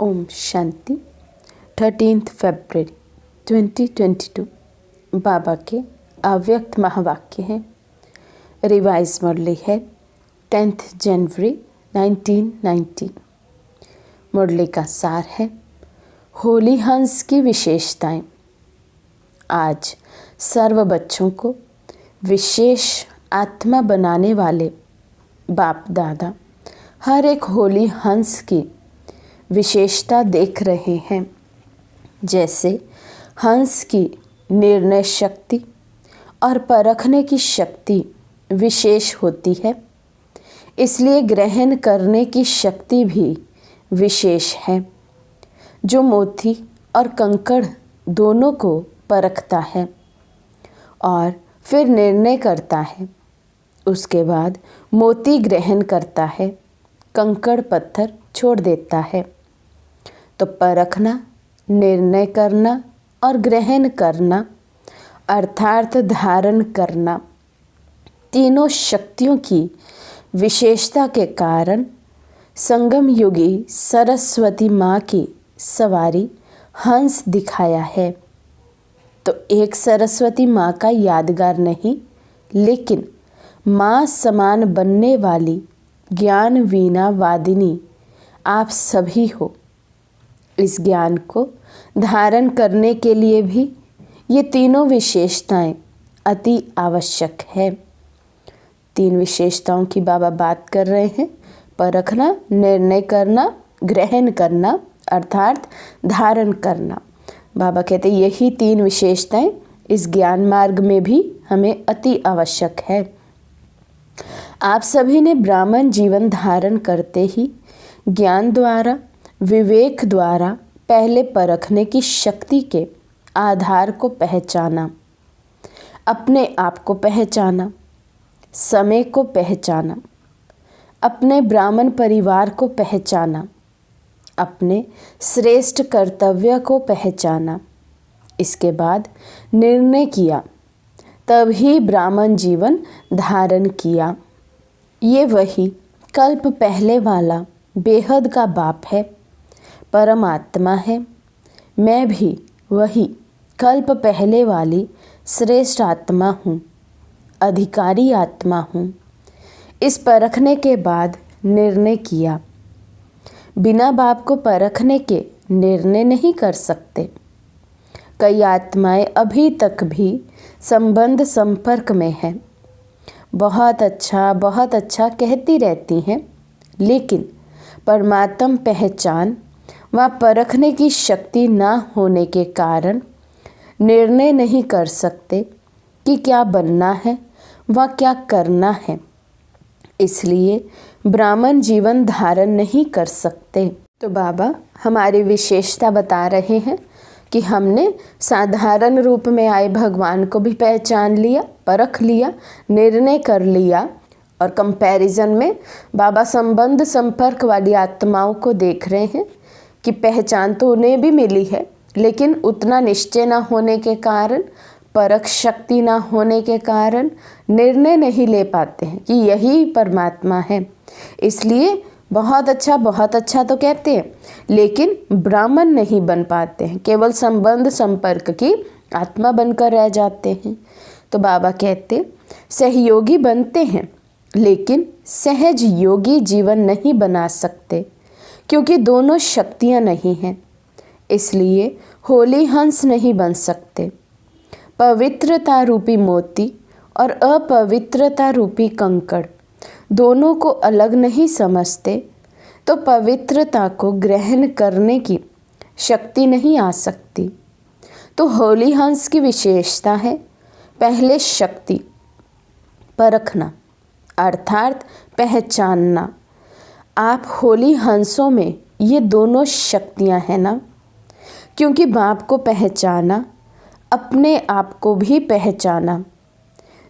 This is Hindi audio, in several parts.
ओम शांति। 13 फरवरी 2022 बाबा के अव्यक्त महावाक्य हैं। रिवाइज मुरली है 10 जनवरी 1990। मुरली का सार है होली हंस की विशेषताएं। आज सर्व बच्चों को विशेष आत्मा बनाने वाले बाप दादा हर एक होली हंस की विशेषता देख रहे हैं। जैसे हंस की निर्णय शक्ति और परखने की शक्ति विशेष होती है, इसलिए ग्रहण करने की शक्ति भी विशेष है, जो मोती और कंकड़ दोनों को परखता है और फिर निर्णय करता है। उसके बाद मोती ग्रहण करता है, कंकड़ पत्थर छोड़ देता है। तो परखना, निर्णय करना और ग्रहण करना अर्थात धारण करना, तीनों शक्तियों की विशेषता के कारण संगम युगी सरस्वती माँ की सवारी हंस दिखाया है। तो एक सरस्वती माँ का यादगार नहीं, लेकिन माँ समान बनने वाली ज्ञान वीणा वादिनी आप सभी हो। इस ज्ञान को धारण करने के लिए भी ये तीनों विशेषताएं अति आवश्यक है। 3 विशेषताओं की बाबा बात कर रहे हैं: परखना, निर्णय करना, ग्रहण करना अर्थात धारण करना। बाबा कहते हैं यही 3 विशेषताएं इस ज्ञान मार्ग में भी हमें अति आवश्यक है। आप सभी ने ब्राह्मण जीवन धारण करते ही ज्ञान द्वारा, विवेक द्वारा पहले परखने की शक्ति के आधार को पहचाना, अपने आप को पहचाना, समय को पहचाना, अपने ब्राह्मण परिवार को पहचाना, अपने श्रेष्ठ कर्तव्य को पहचाना। इसके बाद निर्णय किया, तभी ब्राह्मण जीवन धारण किया। ये वही कल्प पहले वाला बेहद का बाप है, परमात्मा है। मैं भी वही कल्प पहले वाली श्रेष्ठ आत्मा हूँ, अधिकारी आत्मा हूँ। इस परखने के बाद निर्णय किया। बिना बाप को परखने के निर्णय नहीं कर सकते। कई आत्माएं अभी तक भी संबंध संपर्क में हैं, बहुत अच्छा कहती रहती हैं, लेकिन परमात्म पहचान व परखने की शक्ति न होने के कारण निर्णय नहीं कर सकते कि क्या बनना है व क्या करना है। इसलिए ब्राह्मण जीवन धारण नहीं कर सकते। तो बाबा हमारी विशेषता बता रहे हैं कि हमने साधारण रूप में आए भगवान को भी पहचान लिया, परख लिया, निर्णय कर लिया। और कंपैरिजन में बाबा संबंध संपर्क वाली आत्माओं को देख रहे हैं कि पहचान तो उन्हें भी मिली है, लेकिन उतना निश्चय ना होने के कारण, परख शक्ति ना होने के कारण निर्णय नहीं ले पाते हैं कि यही परमात्मा है। इसलिए बहुत अच्छा तो कहते हैं, लेकिन ब्राह्मण नहीं बन पाते हैं, केवल संबंध संपर्क की आत्मा बनकर रह जाते हैं। तो बाबा कहते सहयोगी बनते हैं, लेकिन सहज योगी जीवन नहीं बना सकते, क्योंकि दोनों शक्तियाँ नहीं हैं। इसलिए होली हंस नहीं बन सकते। पवित्रता रूपी मोती और अपवित्रता रूपी कंकड़ दोनों को अलग नहीं समझते, तो पवित्रता को ग्रहण करने की शक्ति नहीं आ सकती। तो होली हंस की विशेषता है पहले शक्ति, परखना अर्थात पहचानना। आप होली हंसों में ये दोनों शक्तियां हैं ना, क्योंकि बाप को पहचाना, अपने आप को भी पहचाना,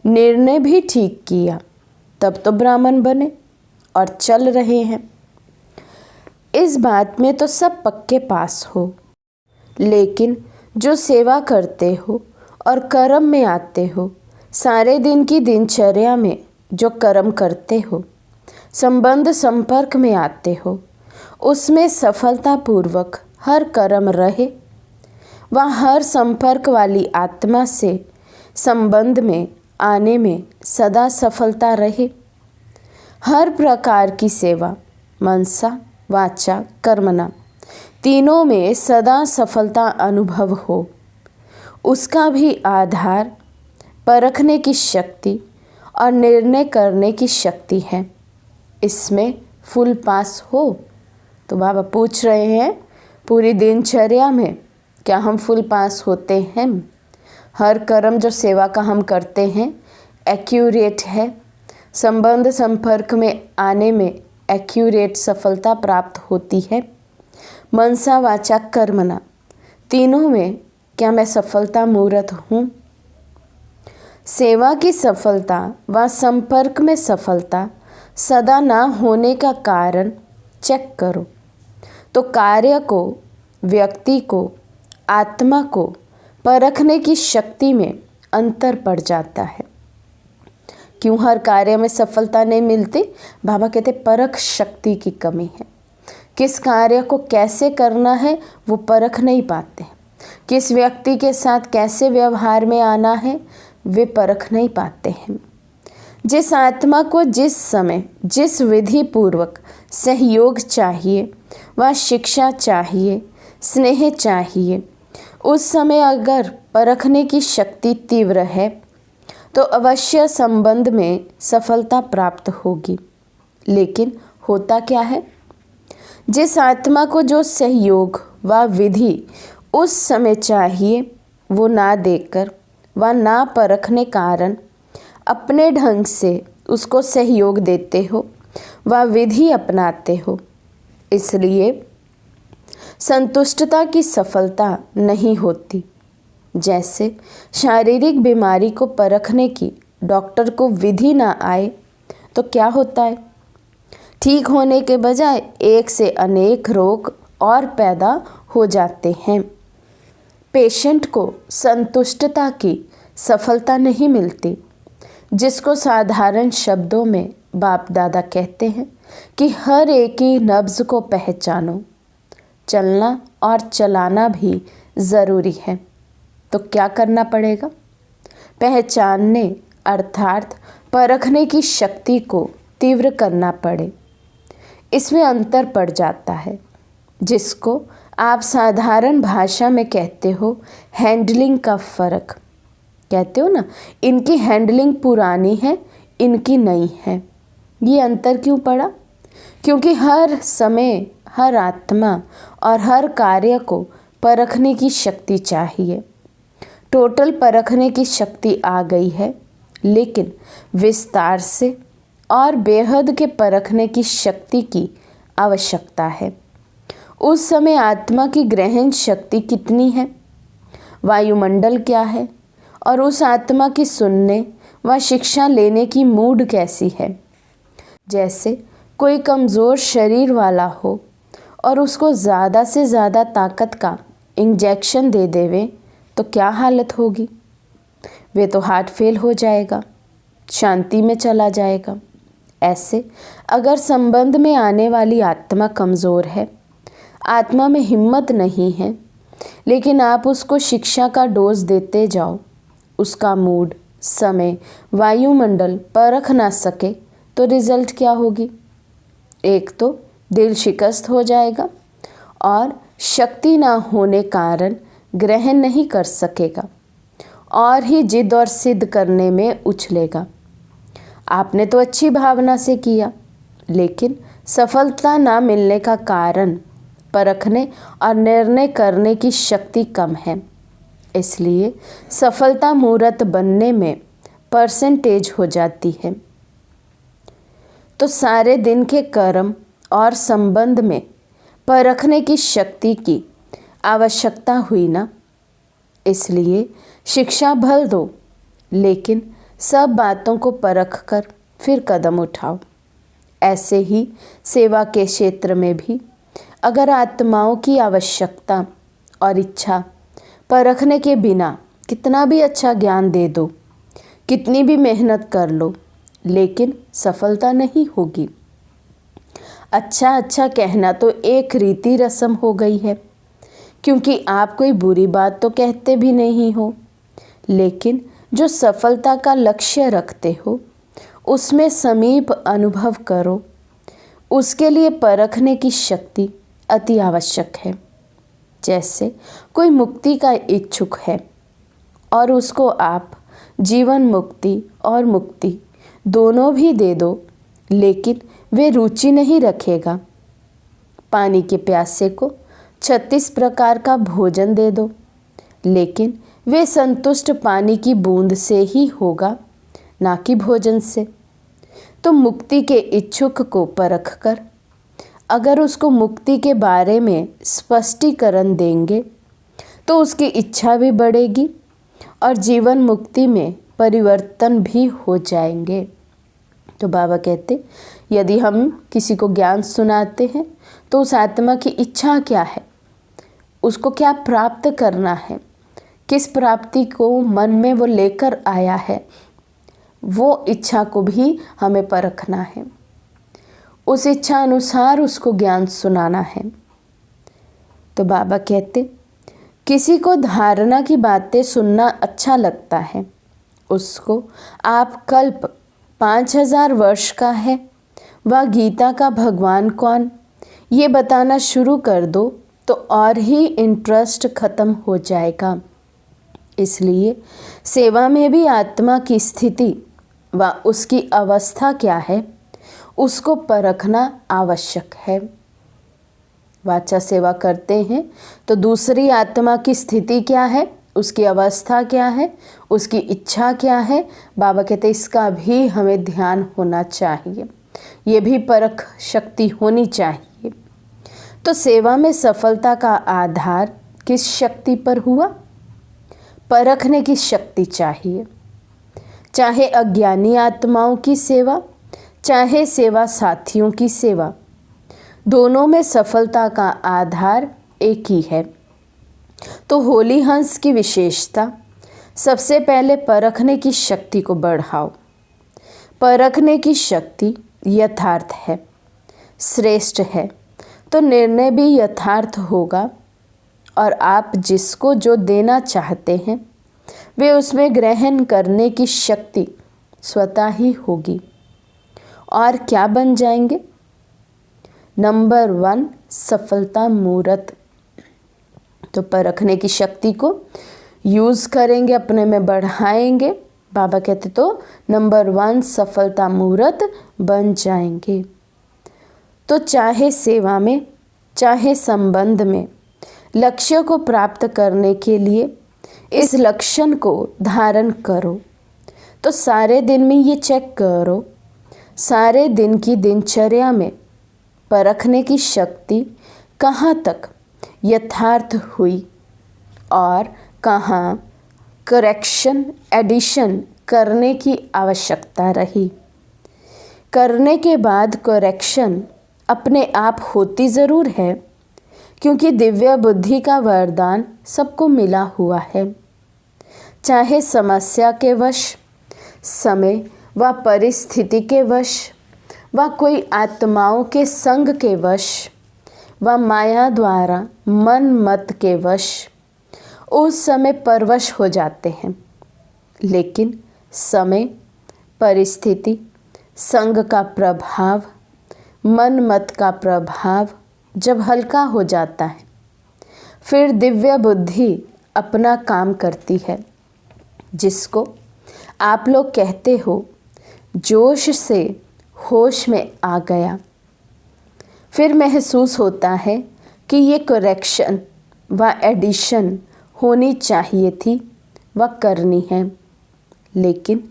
निर्णय भी ठीक किया, तब तो ब्राह्मण बने और चल रहे हैं। इस बात में तो सब पक्के पास हो, लेकिन जो सेवा करते हो और कर्म में आते हो, सारे दिन की दिनचर्या में जो कर्म करते हो, संबंध संपर्क में आते हो उसमें सफलतापूर्वक हर कर्म रहे, वह हर संपर्क वाली आत्मा से संबंध में आने में सदा सफलता रहे, हर प्रकार की सेवा मनसा वाचा कर्मणा तीनों में सदा सफलता अनुभव हो। उसका भी आधार परखने की शक्ति और निर्णय करने की शक्ति है। इसमें फुल पास हो। तो बाबा पूछ रहे हैं पूरी दिनचर्या में क्या हम फुल पास होते हैं? हर कर्म जो सेवा का हम करते हैं एक्यूरेट है, संबंध संपर्क में आने में एक्यूरेट सफलता प्राप्त होती है। मनसा वाचा कर्मणा तीनों में क्या मैं सफलता मूर्त हूँ? सेवा की सफलता व संपर्क में सफलता सदा ना होने का कारण चेक करो तो कार्य को, व्यक्ति को, आत्मा को परखने की शक्ति में अंतर पड़ जाता है। क्यों हर कार्य में सफलता नहीं मिलती? बाबा कहते परख शक्ति की कमी है। किस कार्य को कैसे करना है वो परख नहीं पाते हैं। किस व्यक्ति के साथ कैसे व्यवहार में आना है वे परख नहीं पाते हैं। जिस आत्मा को जिस समय जिस विधि पूर्वक सहयोग चाहिए व शिक्षा चाहिए, स्नेह चाहिए, उस समय अगर परखने की शक्ति तीव्र है तो अवश्य संबंध में सफलता प्राप्त होगी। लेकिन होता क्या है? जिस आत्मा को जो सहयोग व विधि उस समय चाहिए वो ना देकर व ना परखने कारण अपने ढंग से उसको सहयोग देते हो व विधि अपनाते हो, इसलिए संतुष्टता की सफलता नहीं होती। जैसे शारीरिक बीमारी को परखने की डॉक्टर को विधि ना आए तो क्या होता है? ठीक होने के बजाय एक से अनेक रोग और पैदा हो जाते हैं। पेशेंट को संतुष्टता की सफलता नहीं मिलती, जिसको साधारण शब्दों में बाप दादा कहते हैं कि हर एक ही नब्ज को पहचानो। चलना और चलाना भी ज़रूरी है। तो क्या करना पड़ेगा? पहचानने अर्थात परखने की शक्ति को तीव्र करना पड़े। इसमें अंतर पड़ जाता है, जिसको आप साधारण भाषा में कहते हो हैंडलिंग का फ़र्क। कहते हो ना, इनकी हैंडलिंग पुरानी है, इनकी नई है। ये अंतर क्यों पड़ा? क्योंकि हर समय हर आत्मा और हर कार्य को परखने की शक्ति चाहिए। टोटल परखने की शक्ति आ गई है, लेकिन विस्तार से और बेहद के परखने की शक्ति की आवश्यकता है। उस समय आत्मा की ग्रहण शक्ति कितनी है, वायुमंडल क्या है, और उस आत्मा की सुनने व शिक्षा लेने की मूड कैसी है। जैसे कोई कमज़ोर शरीर वाला हो और उसको ज़्यादा से ज़्यादा ताकत का इंजेक्शन दे देवे तो क्या हालत होगी? वे तो हार्ट फेल हो जाएगा, शांति में चला जाएगा। ऐसे अगर संबंध में आने वाली आत्मा कमज़ोर है, आत्मा में हिम्मत नहीं है, लेकिन आप उसको शिक्षा का डोज देते जाओ, उसका मूड, समय, वायुमंडल परख ना सके तो रिजल्ट क्या होगी? एक तो दिल शिकस्त हो जाएगा और शक्ति ना होने कारण ग्रहण नहीं कर सकेगा और ही जिद और सिद्ध करने में उछलेगा। आपने तो अच्छी भावना से किया, लेकिन सफलता ना मिलने का कारण परखने और निर्णय करने की शक्ति कम है। इसलिए सफलता मूर्त बनने में परसेंटेज हो जाती है। तो सारे दिन के कर्म और संबंध में परखने की शक्ति की आवश्यकता हुई ना। इसलिए शिक्षा भल दो, लेकिन सब बातों को परख कर फिर कदम उठाओ। ऐसे ही सेवा के क्षेत्र में भी अगर आत्माओं की आवश्यकता और इच्छा परखने के बिना कितना भी अच्छा ज्ञान दे दो, कितनी भी मेहनत कर लो, लेकिन सफलता नहीं होगी। अच्छा अच्छा कहना तो एक रीति रस्म हो गई है, क्योंकि आप कोई बुरी बात तो कहते भी नहीं हो। लेकिन जो सफलता का लक्ष्य रखते हो उसमें समीप अनुभव करो, उसके लिए परखने की शक्ति अति आवश्यक है। जैसे कोई मुक्ति का इच्छुक है और उसको आप जीवन मुक्ति और मुक्ति दोनों भी दे दो, लेकिन वे रुचि नहीं रखेगा। पानी के प्यासे को 36 प्रकार का भोजन दे दो, लेकिन वे संतुष्ट पानी की बूंद से ही होगा, ना कि भोजन से। तो मुक्ति के इच्छुक को परख कर अगर उसको मुक्ति के बारे में स्पष्टीकरण देंगे तो उसकी इच्छा भी बढ़ेगी और जीवन मुक्ति में परिवर्तन भी हो जाएंगे। तो बाबा कहते, यदि हम किसी को ज्ञान सुनाते हैं तो उस आत्मा की इच्छा क्या है, उसको क्या प्राप्त करना है, किस प्राप्ति को मन में वो लेकर आया है, वो इच्छा को भी हमें परखना है। उस इच्छा अनुसार उसको ज्ञान सुनाना है। तो बाबा कहते, किसी को धारणा की बातें सुनना अच्छा लगता है, उसको आप कल्प 5000 वर्ष का है व गीता का भगवान कौन ये बताना शुरू कर दो तो और ही इंटरेस्ट खत्म हो जाएगा। इसलिए सेवा में भी आत्मा की स्थिति व उसकी अवस्था क्या है उसको परखना आवश्यक है। वाचा सेवा करते हैं तो दूसरी आत्मा की स्थिति क्या है, उसकी अवस्था क्या है, उसकी इच्छा क्या है, बाबा कहते इसका भी हमें ध्यान होना चाहिए, ये भी परख शक्ति होनी चाहिए। तो सेवा में सफलता का आधार किस शक्ति पर हुआ? परखने की शक्ति चाहिए। चाहे अज्ञानी आत्माओं की सेवा, चाहे सेवा साथियों की सेवा, दोनों में सफलता का आधार एक ही है। तो होली हंस की विशेषता, सबसे पहले परखने की शक्ति को बढ़ाओ। परखने की शक्ति यथार्थ है, श्रेष्ठ है, तो निर्णय भी यथार्थ होगा और आप जिसको जो देना चाहते हैं वे उसमें ग्रहण करने की शक्ति स्वतः ही होगी। और क्या बन जाएंगे? नंबर 1 सफलता मूर्त। तो परखने की शक्ति को यूज़ करेंगे, अपने में बढ़ाएंगे। बाबा कहते तो नंबर 1 सफलता मूर्त बन जाएंगे। तो चाहे सेवा में चाहे संबंध में लक्ष्य को प्राप्त करने के लिए इस लक्षण को धारण करो। तो सारे दिन में ये चेक करो, सारे दिन की दिनचर्या में परखने की शक्ति कहाँ तक यथार्थ हुई और कहाँ करेक्शन एडिशन करने की आवश्यकता रही। करने के बाद करेक्शन अपने आप होती ज़रूर है, क्योंकि दिव्य बुद्धि का वरदान सबको मिला हुआ है। चाहे समस्या के वश, समय व परिस्थिति के वश व कोई आत्माओं के संग के वश व माया द्वारा मन मत के वश, उस समय परवश हो जाते हैं। लेकिन समय, परिस्थिति, संग का प्रभाव, मन मत का प्रभाव जब हल्का हो जाता है, फिर दिव्य बुद्धि अपना काम करती है, जिसको आप लोग कहते हो जोश से होश में आ गया। फिर महसूस होता है कि ये करेक्शन व एडिशन होनी चाहिए थी व करनी है, लेकिन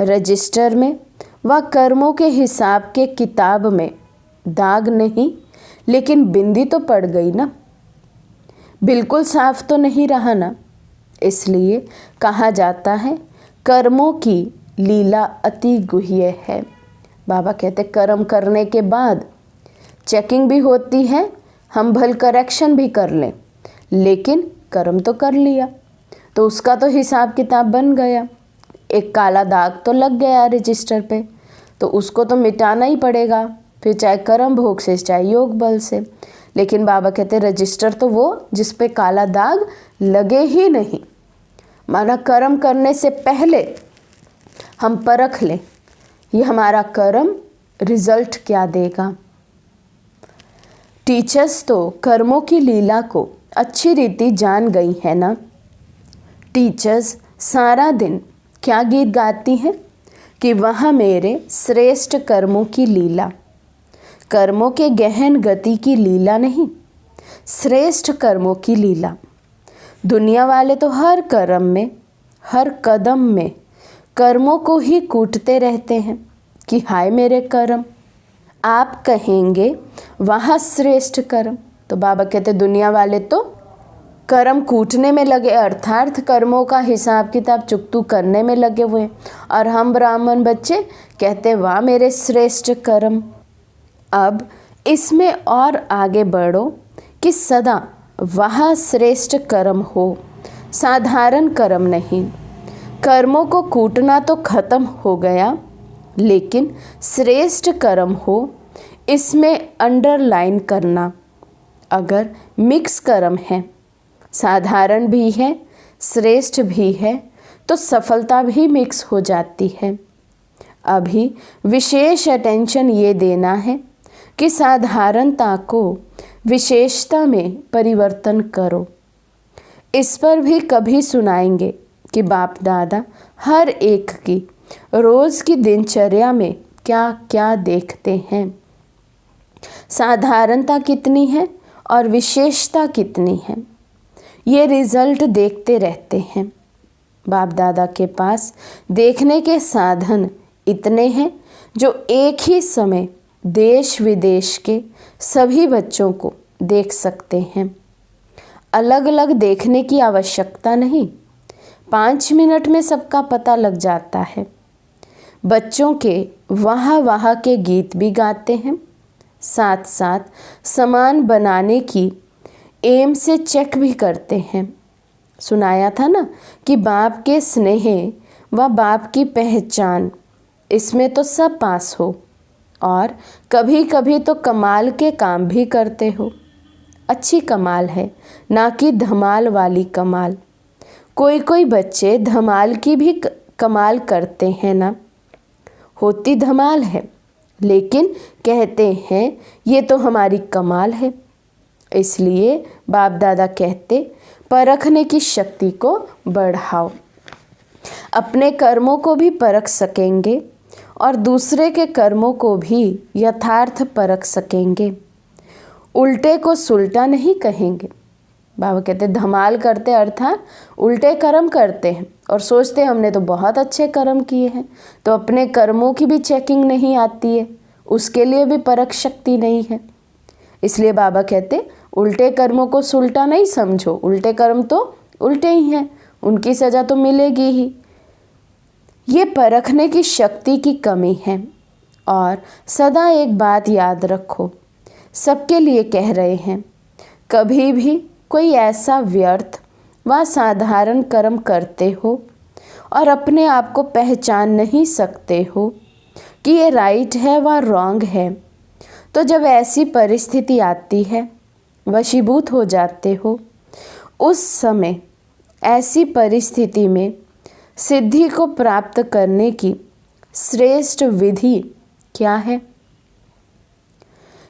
रजिस्टर में व कर्मों के हिसाब के किताब में दाग नहीं, लेकिन बिंदी तो पड़ गई ना, बिल्कुल साफ तो नहीं रहा ना। इसलिए कहा जाता है कर्मों की लीला अति गुह्य है। बाबा कहते कर्म करने के बाद चेकिंग भी होती है, हम भल करेक्शन भी कर लें, लेकिन कर्म तो कर लिया तो उसका तो हिसाब किताब बन गया। एक काला दाग तो लग गया रजिस्टर पे, तो उसको तो मिटाना ही पड़ेगा। फिर चाहे कर्म भोग से चाहे योग बल से। लेकिन बाबा कहते रजिस्टर तो वो जिस पे काला दाग लगे ही नहीं। माना कर्म करने से पहले हम परख लें ये हमारा कर्म रिजल्ट क्या देगा। टीचर्स तो कर्मों की लीला को अच्छी रीति जान गई है ना। टीचर्स सारा दिन क्या गीत गाती हैं कि वह मेरे श्रेष्ठ कर्मों की लीला, कर्मों के गहन गति की लीला नहीं, श्रेष्ठ कर्मों की लीला। दुनिया वाले तो हर कर्म में, हर कदम में कर्मों को ही कूटते रहते हैं कि हाय मेरे कर्म। आप कहेंगे वहाँ श्रेष्ठ कर्म, तो बाबा कहते दुनिया वाले तो कर्म कूटने में लगे, अर्थात कर्मों का हिसाब किताब चुकतू करने में लगे हुए, और हम ब्राह्मण बच्चे कहते वाह मेरे श्रेष्ठ कर्म। अब इसमें और आगे बढ़ो कि सदा वह श्रेष्ठ कर्म हो, साधारण कर्म नहीं। कर्मों को कूटना तो खत्म हो गया, लेकिन श्रेष्ठ कर्म हो इसमें अंडरलाइन करना। अगर मिक्स कर्म है, साधारण भी है श्रेष्ठ भी है, तो सफलता भी मिक्स हो जाती है। अभी विशेष अटेंशन ये देना है कि साधारणता को विशेषता में परिवर्तन करो। इस पर भी कभी सुनाएंगे कि बाप दादा हर एक की रोज़ की दिनचर्या में क्या क्या देखते हैं, साधारणता कितनी है और विशेषता कितनी है, ये रिजल्ट देखते रहते हैं। बाप दादा के पास देखने के साधन इतने हैं जो एक ही समय देश विदेश के सभी बच्चों को देख सकते हैं। अलग अलग देखने की आवश्यकता नहीं, 5 मिनट में सबका पता लग जाता है। बच्चों के वाह वाह के गीत भी गाते हैं, साथ साथ सामान बनाने की एम से चेक भी करते हैं। सुनाया था ना कि बाप के स्नेह व बाप की पहचान, इसमें तो सब पास हो, और कभी कभी तो कमाल के काम भी करते हो। अच्छी कमाल है, ना कि धमाल वाली कमाल। कोई कोई बच्चे धमाल की भी कमाल करते हैं ना, होती धमाल है लेकिन कहते हैं ये तो हमारी कमाल है। इसलिए बाप दादा कहते परखने की शक्ति को बढ़ाओ। अपने कर्मों को भी परख सकेंगे और दूसरे के कर्मों को भी यथार्थ परख सकेंगे। उल्टे को सुलटा नहीं कहेंगे। बाबा कहते धमाल करते अर्थात उल्टे कर्म करते हैं और सोचते हमने तो बहुत अच्छे कर्म किए हैं, तो अपने कर्मों की भी चेकिंग नहीं आती है, उसके लिए भी परख शक्ति नहीं है। इसलिए बाबा कहते उल्टे कर्मों को सुलटा नहीं समझो, उल्टे कर्म तो उल्टे ही हैं, उनकी सज़ा तो मिलेगी ही। ये परखने की शक्ति की कमी है। और सदा एक बात याद रखो, सबके लिए कह रहे हैं, कभी भी कोई ऐसा व्यर्थ व साधारण कर्म करते हो और अपने आप को पहचान नहीं सकते हो कि ये राइट है व रॉन्ग है, तो जब ऐसी परिस्थिति आती है वशीभूत हो जाते हो। उस समय ऐसी परिस्थिति में सिद्धि को प्राप्त करने की श्रेष्ठ विधि क्या है?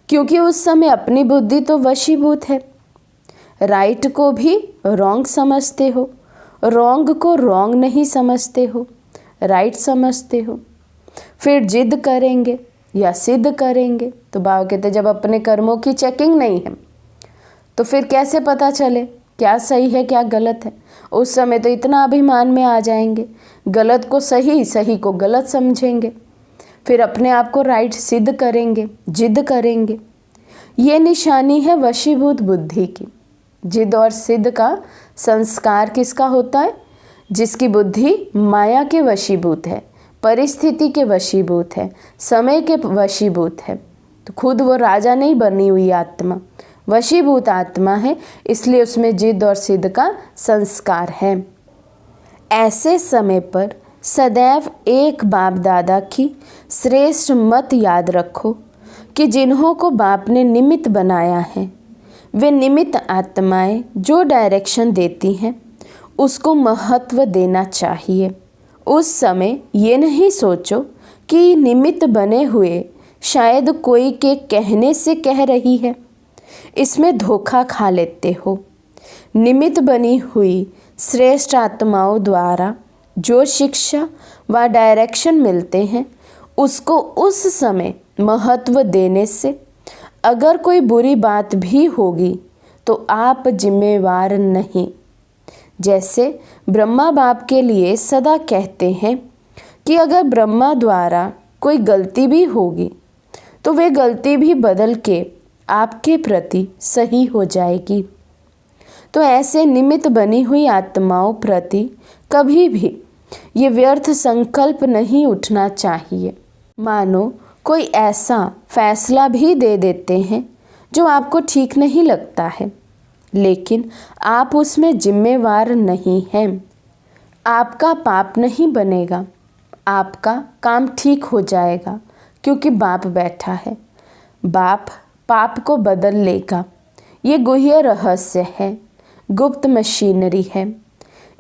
क्योंकि उस समय अपनी बुद्धि तो वशीभूत है। राइट को भी रॉन्ग समझते हो, रॉन्ग को रॉन्ग नहीं समझते हो, राइट समझते हो। फिर जिद करेंगे या सिद्ध करेंगे। तो बाबा कहते जब अपने कर्मों की चेकिंग नहीं है तो फिर कैसे पता चले क्या सही है क्या गलत है? उस समय तो इतना अभिमान में आ जाएंगे, गलत को सही, सही को गलत समझेंगे, फिर अपने आप को राइट सिद्ध करेंगे, जिद करेंगे। ये निशानी है वशीभूत बुद्धि की। जिद और सिद्ध का संस्कार किसका होता है? जिसकी बुद्धि माया के वशीभूत है, परिस्थिति के वशीभूत है, समय के वशीभूत है। तो खुद वो राजा नहीं बनी हुई आत्मा, वशीभूत आत्मा है, इसलिए उसमें जिद और सिद्ध का संस्कार है। ऐसे समय पर सदैव एक बाप दादा की श्रेष्ठ मत याद रखो कि जिन्हों को बाप ने निमित्त बनाया है वे निमित्त आत्माएं जो डायरेक्शन देती हैं उसको महत्व देना चाहिए। उस समय ये नहीं सोचो कि निमित्त बने हुए शायद कोई के कहने से कह रही है, इसमें धोखा खा लेते हो। निमित्त बनी हुई श्रेष्ठ आत्माओं द्वारा जो शिक्षा व डायरेक्शन मिलते हैं उसको उस समय महत्व देने से अगर कोई बुरी बात भी होगी तो आप जिम्मेवार नहीं। जैसे ब्रह्मा बाप के लिए सदा कहते हैं कि अगर ब्रह्मा द्वारा कोई गलती भी होगी तो वे गलती भी बदल के आपके प्रति सही हो जाएगी। तो ऐसे निमित्त बनी हुई आत्माओं प्रति कभी भी ये व्यर्थ संकल्प नहीं उठना चाहिए। मानो कोई ऐसा फैसला भी दे देते हैं जो आपको ठीक नहीं लगता है, लेकिन आप उसमें जिम्मेवार नहीं हैं। आपका पाप नहीं बनेगा, आपका काम ठीक हो जाएगा क्योंकि बाप बैठा है। बाप पाप को बदल लेगा। ये गुह्य रहस्य है, गुप्त मशीनरी है।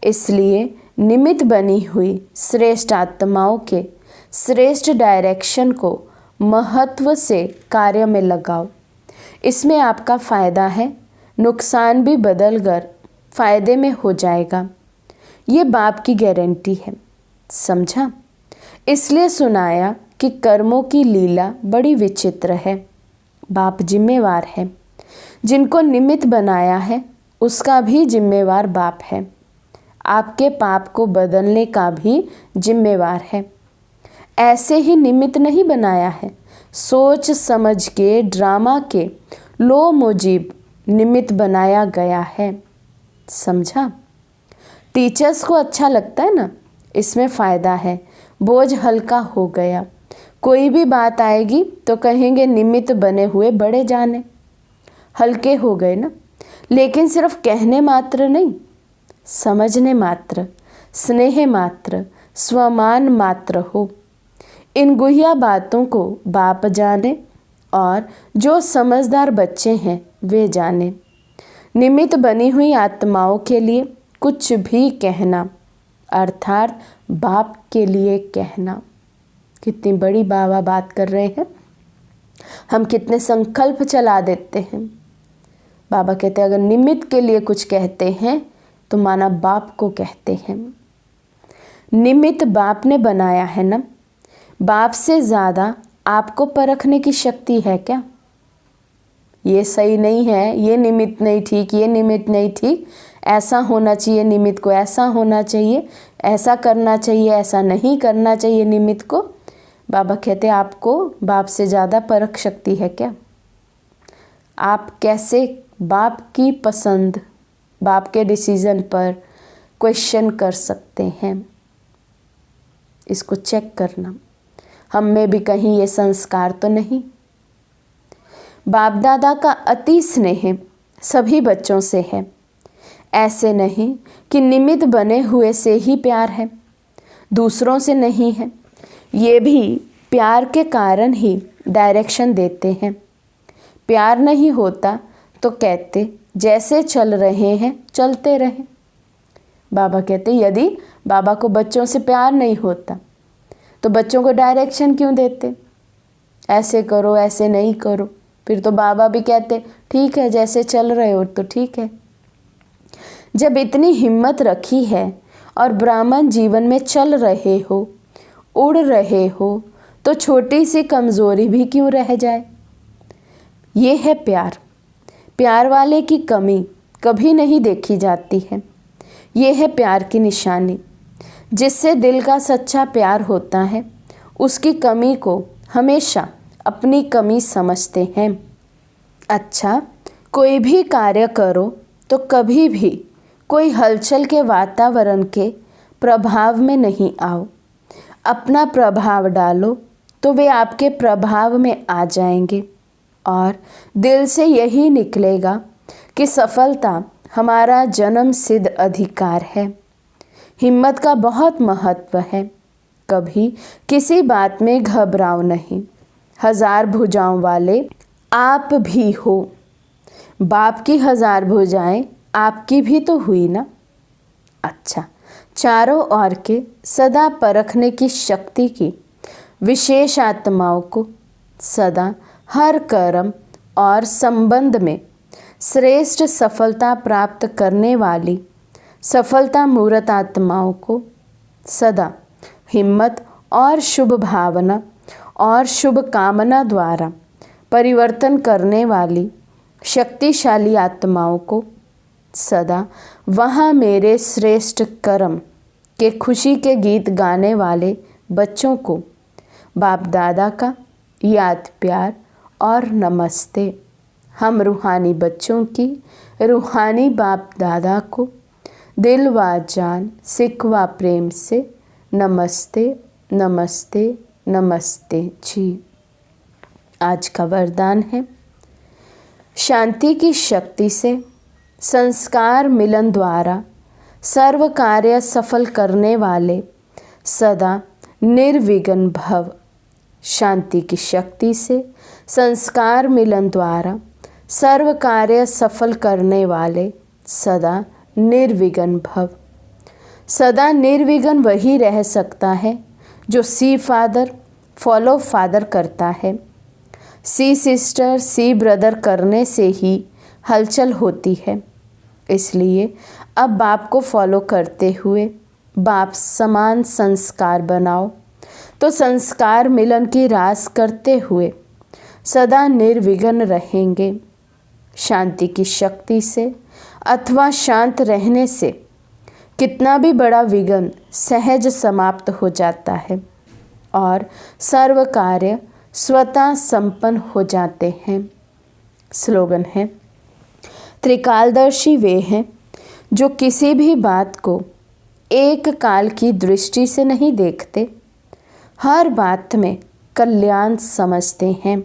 इसलिए निमित्त बनी हुई श्रेष्ठ आत्माओं के श्रेष्ठ डायरेक्शन को महत्व से कार्य में लगाओ। इसमें आपका फ़ायदा है, नुकसान भी बदल कर फ़ायदे में हो जाएगा। ये बाप की गारंटी है, समझा? इसलिए सुनाया कि कर्मों की लीला बड़ी विचित्र है। बाप जिम्मेवार है। जिनको निमित्त बनाया है उसका भी जिम्मेवार बाप है। आपके पाप को बदलने का भी जिम्मेवार है। ऐसे ही निमित्त नहीं बनाया है, सोच समझ के ड्रामा के लो मुजीब निमित्त बनाया गया है, समझा? टीचर्स को अच्छा लगता है ना, इसमें फ़ायदा है, बोझ हल्का हो गया। कोई भी बात आएगी तो कहेंगे निमित्त बने हुए बड़े जाने, हल्के हो गए ना। लेकिन सिर्फ कहने मात्र नहीं, समझने मात्र, स्नेह मात्र, स्वमान मात्र हो। इन गुह्या बातों को बाप जाने और जो समझदार बच्चे हैं वे जाने। निमित्त बनी हुई आत्माओं के लिए कुछ भी कहना अर्थात बाप के लिए कहना। कितनी बड़ी बाबा बात कर रहे हैं। हम कितने संकल्प चला देते हैं। बाबा कहते हैं अगर निमित्त के लिए कुछ कहते हैं तो माना बाप को कहते हैं। निमित्त बाप ने बनाया है ना। बाप से ज़्यादा आपको परखने की शक्ति है क्या? ये सही नहीं है, ये निमित्त नहीं ठीक, ये निमित्त नहीं ठीक, ऐसा होना चाहिए निमित्त को, ऐसा होना चाहिए, ऐसा करना चाहिए, ऐसा नहीं करना चाहिए निमित्त को। बाबा कहते हैं आपको बाप से ज़्यादा परख शक्ति है क्या? आप कैसे बाप की पसंद, बाप के डिसीज़न पर क्वेश्चन कर सकते हैं? इसको चेक करना। हम में भी कहीं ये संस्कार तो नहीं। बाप दादा का अति स्नेह सभी बच्चों से है। ऐसे नहीं कि निमित्त बने हुए से ही प्यार है, दूसरों से नहीं है। ये भी प्यार के कारण ही डायरेक्शन देते हैं। प्यार नहीं होता तो कहते जैसे चल रहे हैं चलते रहें। बाबा कहते यदि बाबा को बच्चों से प्यार नहीं होता तो बच्चों को डायरेक्शन क्यों देते? ऐसे करो, ऐसे नहीं करो। फिर तो बाबा भी कहते ठीक है, जैसे चल रहे हो तो ठीक है। जब इतनी हिम्मत रखी है और ब्राह्मण जीवन में चल रहे हो, उड़ रहे हो, तो छोटी सी कमज़ोरी भी क्यों रह जाए? ये है प्यार। प्यार वाले की कमी कभी नहीं देखी जाती है। ये है प्यार की निशानी। जिससे दिल का सच्चा प्यार होता है उसकी कमी को हमेशा अपनी कमी समझते हैं। अच्छा, कोई भी कार्य करो तो कभी भी कोई हलचल के वातावरण के प्रभाव में नहीं आओ। अपना प्रभाव डालो तो वे आपके प्रभाव में आ जाएंगे और दिल से यही निकलेगा कि सफलता हमारा जन्म सिद्ध अधिकार है। हिम्मत का बहुत महत्व है। कभी किसी बात में घबराओ नहीं। 1000 भुजाओं वाले आप भी हो। बाप की 1000 भुजाएं आपकी भी तो हुई ना। अच्छा, चारों ओर के सदा परखने की शक्ति की विशेष आत्माओं को सदा हर कर्म और संबंध में श्रेष्ठ सफलता प्राप्त करने वाली सफलता मूर्त आत्माओं को सदा हिम्मत और शुभ भावना और शुभ कामना द्वारा परिवर्तन करने वाली शक्तिशाली आत्माओं को सदा वहाँ मेरे श्रेष्ठ कर्म के खुशी के गीत गाने वाले बच्चों को बाप दादा का याद प्यार और नमस्ते। हम रूहानी बच्चों की रूहानी बाप दादा को दिल व जान सिख व प्रेम से नमस्ते नमस्ते नमस्ते जी। आज का वरदान है, शांति की शक्ति से संस्कार मिलन द्वारा सर्व कार्य सफल करने वाले सदा निर्विघ्न भव। शांति की शक्ति से संस्कार मिलन द्वारा सर्व कार्य सफल करने वाले सदा निर्विघ्न भव। सदा निर्विघ्न वही रह सकता है जो सी फादर फॉलो फादर करता है। सी सिस्टर सी ब्रदर करने से ही हलचल होती है। इसलिए अब बाप को फॉलो करते हुए बाप समान संस्कार बनाओ तो संस्कार मिलन की रास करते हुए सदा निर्विघ्न रहेंगे। शांति की शक्ति से अथवा शांत रहने से कितना भी बड़ा विघ्न सहज समाप्त हो जाता है और सर्व कार्य स्वतः संपन्न हो जाते हैं। स्लोगन है, त्रिकालदर्शी वे हैं जो किसी भी बात को एक काल की दृष्टि से नहीं देखते, हर बात में कल्याण समझते हैं।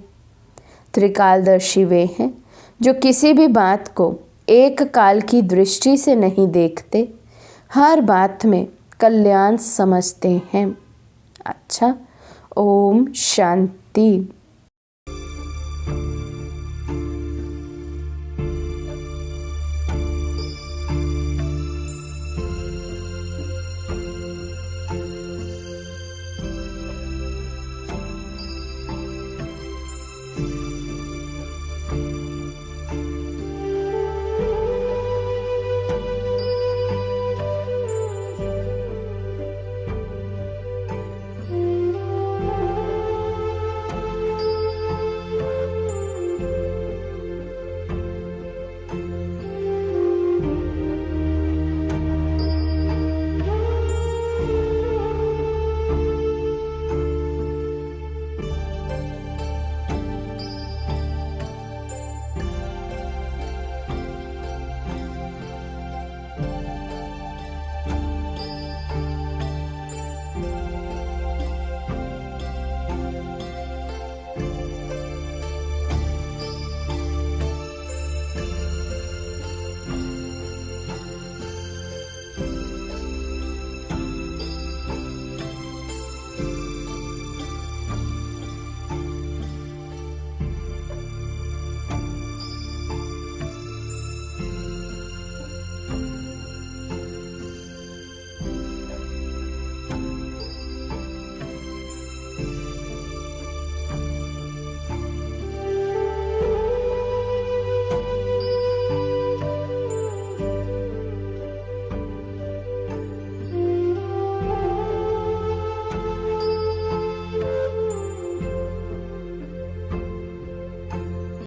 त्रिकालदर्शी वे हैं जो किसी भी बात को एक काल की दृष्टि से नहीं देखते, हर बात में कल्याण समझते हैं। अच्छा, ओम शांति।